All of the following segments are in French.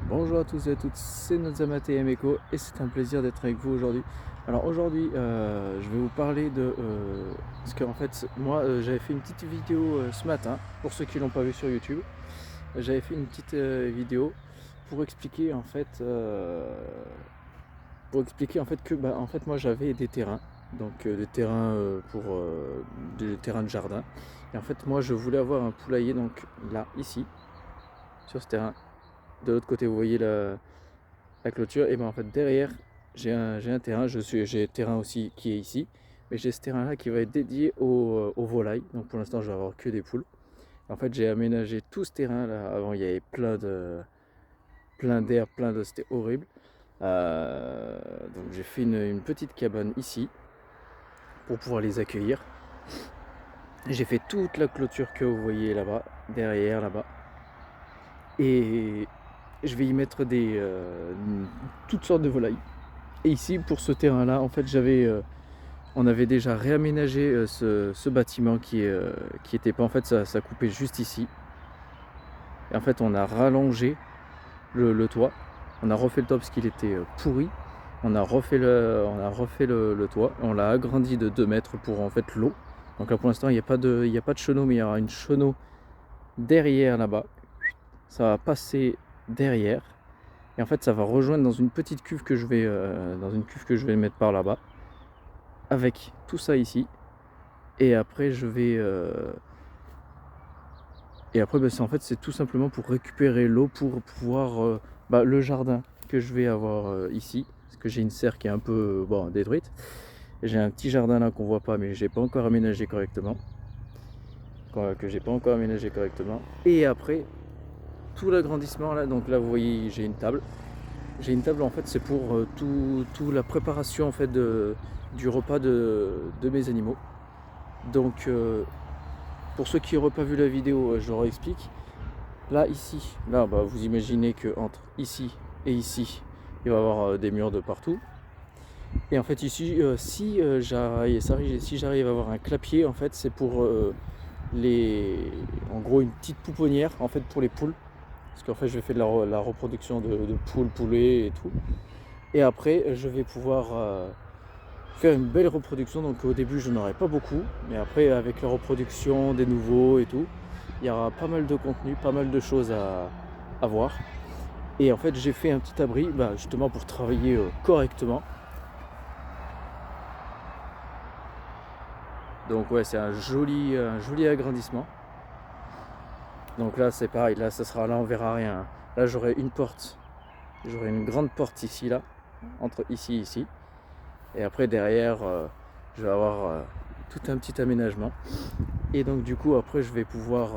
Bonjour à tous et à toutes, c'est Nozamate Emeko et c'est un plaisir d'être avec vous aujourd'hui. Alors aujourd'hui, je vais vous parler de... parce qu'en fait, moi, j'avais fait une petite vidéo ce matin, pour ceux qui l'ont pas vu sur YouTube. J'avais fait une petite vidéo pour expliquer en fait que en fait moi j'avais des terrains, donc des terrains pour des terrains de jardin. Et en fait moi je voulais avoir un poulailler, donc là, ici, sur ce terrain. De l'autre côté, vous voyez la clôture, et ben en fait derrière j'ai un terrain, j'ai un terrain aussi qui est ici, mais j'ai ce terrain là qui va être dédié aux volailles. Donc pour l'instant je vais avoir que des poules. En fait j'ai aménagé tout ce terrain là, avant il y avait plein d'air, plein de, c'était horrible. Donc j'ai fait une petite cabane ici pour pouvoir les accueillir. J'ai fait toute la clôture que vous voyez là-bas, derrière là-bas, et je vais y mettre toutes sortes de volailles. Et ici, pour ce terrain-là, en fait, on avait déjà réaménagé ce bâtiment qui était pas, en fait, ça coupait juste ici. Et en fait, on a rallongé le toit. On a refait le toit parce qu'il était pourri. On a refait le toit. On l'a agrandi de 2 mètres pour en fait l'eau. Donc là, pour l'instant, il n'y a pas de chenot, mais il y aura une chenot derrière là-bas. Ça va passer derrière. Et en fait, ça va rejoindre dans une petite cuve dans une cuve que je vais mettre par là-bas, avec tout ça ici. Et après c'est en fait c'est tout simplement pour récupérer l'eau pour pouvoir le jardin que je vais avoir ici, parce que j'ai une serre qui est un peu détruite. J'ai un petit jardin là qu'on voit pas, mais j'ai pas encore aménagé correctement, que j'ai pas encore aménagé correctement. Et après tout l'agrandissement là, donc là vous voyez j'ai une table. En fait, c'est pour tout la préparation en fait du repas de mes animaux. Donc pour ceux qui n'auraient pas vu la vidéo, je leur explique. Là, ici, là, vous imaginez que entre ici et ici, il va y avoir des murs de partout. Et en fait, ici, si j'arrive à avoir un clapier, en fait, c'est pour en gros, une petite pouponnière en fait pour les poules. Parce qu'en fait, je fais de la reproduction de poules, poulets et tout. Et après, je vais pouvoir faire une belle reproduction. Donc au début, je n'aurai pas beaucoup, mais après, avec la reproduction des nouveaux et tout, il y aura pas mal de contenu, pas mal de choses à voir. Et en fait, j'ai fait un petit abri, justement pour travailler correctement. Donc ouais, c'est un joli agrandissement. Donc là, c'est pareil, là, ça sera, là, on verra rien. Là, j'aurai une porte, j'aurai une grande porte ici, là, entre ici et ici. Et après, derrière, je vais avoir tout un petit aménagement. Et donc, du coup, après, je vais pouvoir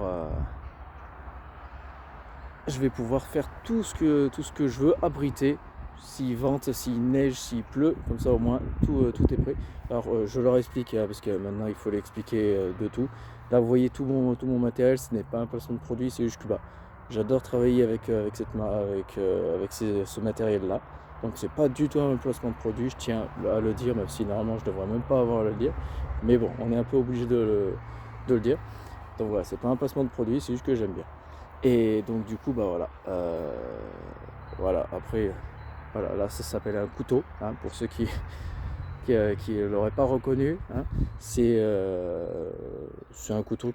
faire tout ce que je veux, abriter. S'il vente, s'il neige, s'il pleut, comme ça au moins tout est prêt. Alors je leur explique, parce que maintenant il faut l'expliquer de tout. Là vous voyez tout mon matériel, ce n'est pas un placement de produit, c'est juste que j'adore travailler avec ce matériel là. Donc c'est pas du tout un placement de produit, je tiens à le dire, même si normalement je devrais même pas avoir à le dire. Mais bon, on est un peu obligé de le dire. Donc voilà, c'est pas un placement de produit, c'est juste que j'aime bien. Et donc du coup voilà, après voilà, là ça s'appelle un couteau, hein, pour ceux qui l'auraient pas reconnu, hein. C'est un couteau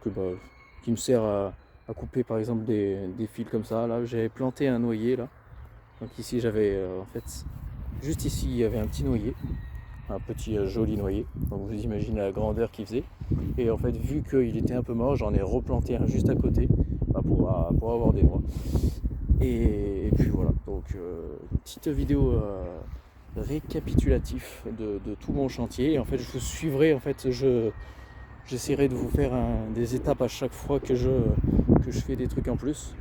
qui me sert à couper par exemple des fils comme ça. Là j'avais planté un noyer là, donc ici j'avais en fait juste ici il y avait un petit noyer, un petit joli noyer, donc vous imaginez la grandeur qu'il faisait. Et en fait vu qu'il était un peu mort, j'en ai replanté un juste à côté, pour avoir des noix. Et puis voilà, donc une petite vidéo récapitulatif de tout mon chantier. Et en fait je vous suivrai, en fait j'essaierai de vous faire des étapes à chaque fois que je fais des trucs en plus.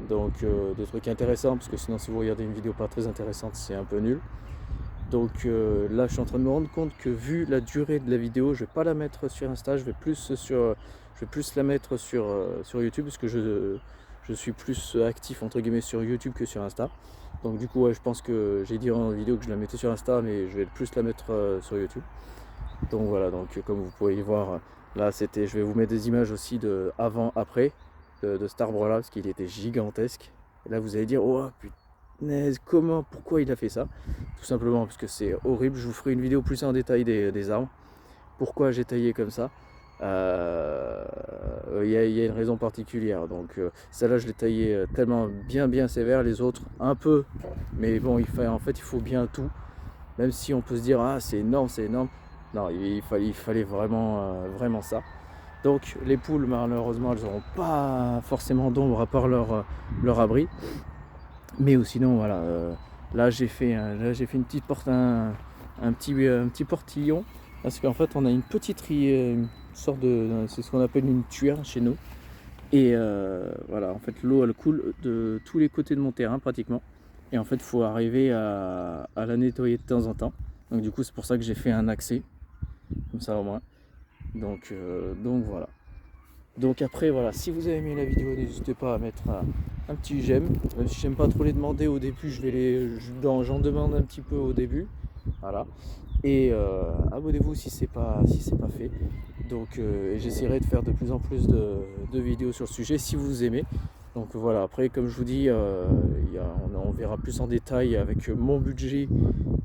Donc des trucs intéressants, parce que sinon si vous regardez une vidéo pas très intéressante, c'est un peu nul. Donc là je suis en train de me rendre compte que vu la durée de la vidéo, je vais pas la mettre sur Insta, je vais plus la mettre sur YouTube, parce que je suis plus actif entre guillemets sur YouTube que sur Insta. Donc du coup ouais, je pense que j'ai dit en vidéo que je la mettais sur Insta, mais je vais plus la mettre sur YouTube. Donc voilà, donc comme vous pouvez y voir, là je vais vous mettre des images aussi de avant après de cet arbre là, parce qu'il était gigantesque. Et là vous allez dire oh putain, pourquoi il a fait ça? Tout simplement parce que c'est horrible. Je vous ferai une vidéo plus en détail des arbres. Pourquoi j'ai taillé comme ça? Il y a une raison particulière. Donc celle-là, je l'ai taillé tellement bien sévère. Les autres, un peu. Mais bon, en fait, il faut bien tout. Même si on peut se dire, ah, c'est énorme, c'est énorme. Non, il fallait vraiment ça. Donc les poules, malheureusement, elles n'auront pas forcément d'ombre à part leur abri. Mais sinon, voilà. Là, j'ai fait une petite porte, un petit portillon. Parce qu'en fait, on a une petite une sorte c'est ce qu'on appelle une tuère chez nous. Et voilà, en fait, l'eau, elle coule de tous les côtés de mon terrain pratiquement. Et en fait, il faut arriver à la nettoyer de temps en temps. Donc du coup, c'est pour ça que j'ai fait un accès, comme ça au moins. Donc voilà. Donc après, voilà, si vous avez aimé la vidéo, n'hésitez pas à mettre un petit j'aime. Même si j'aime pas trop les demander au début, j'en demande un petit peu au début. Voilà. Et abonnez-vous si c'est pas fait. Donc j'essaierai de faire de plus en plus de vidéos sur le sujet si vous aimez. Donc voilà, après comme je vous dis, on verra plus en détail avec mon budget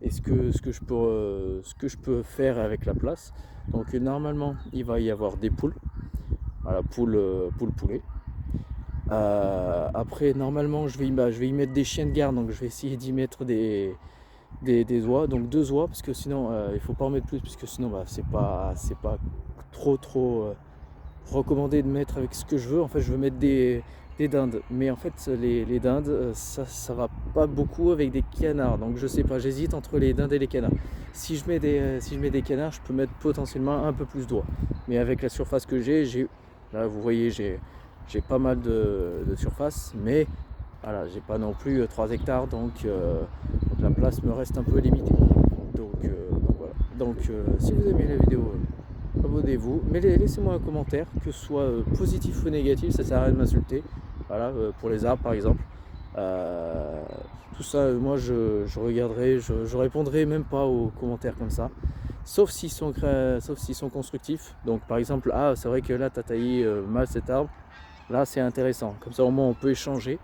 et ce que je peux faire avec la place. Donc normalement il va y avoir des poules. Voilà, poulet. Après normalement je vais y mettre des chiens de garde, donc je vais essayer d'y mettre des oies, donc 2 oies, parce que sinon il faut pas en mettre plus, parce que sinon c'est pas trop recommandé de mettre avec ce que je veux. En fait, je veux mettre des dindes, mais en fait les dindes ça va pas beaucoup avec des canards, donc je sais pas, j'hésite entre les dindes et les canards. Si je mets des canards, je peux mettre potentiellement un peu plus d'oies, mais avec la surface que j'ai là vous voyez, j'ai pas mal de surface, mais voilà, j'ai pas non plus 3 hectares, donc la place me reste un peu limitée. Donc voilà. Donc si vous aimez la vidéo, abonnez-vous, mais laissez-moi un commentaire, que ce soit positif ou négatif, ça sert à rien de m'insulter. Voilà, pour les arbres par exemple. Tout ça, moi je regarderai, je répondrai même pas aux commentaires comme ça. Sauf s'ils sont constructifs. Donc par exemple, ah c'est vrai que là tu as taillé mal cet arbre. Là c'est intéressant. Comme ça au moins on peut échanger.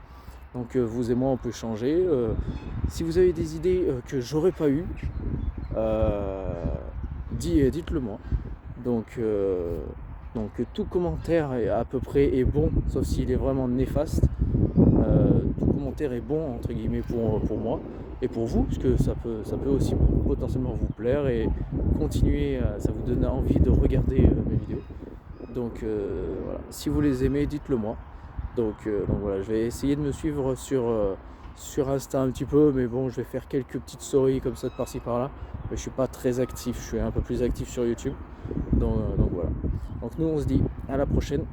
Donc vous et moi on peut changer. Si vous avez des idées que j'aurais pas eu, dites-le moi. Donc tout commentaire à peu près est bon, sauf s'il est vraiment néfaste. Tout commentaire est bon entre guillemets pour moi et pour vous, parce que ça peut aussi potentiellement vous plaire et continuer, ça vous donne envie de regarder mes vidéos. Donc voilà, si vous les aimez, dites-le moi. Donc voilà, je vais essayer de me suivre sur Insta un petit peu, mais bon, je vais faire quelques petites stories comme ça de par-ci par-là. Mais je suis pas très actif, je suis un peu plus actif sur YouTube. Donc voilà. Donc nous on se dit à la prochaine.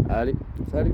Allez, salut!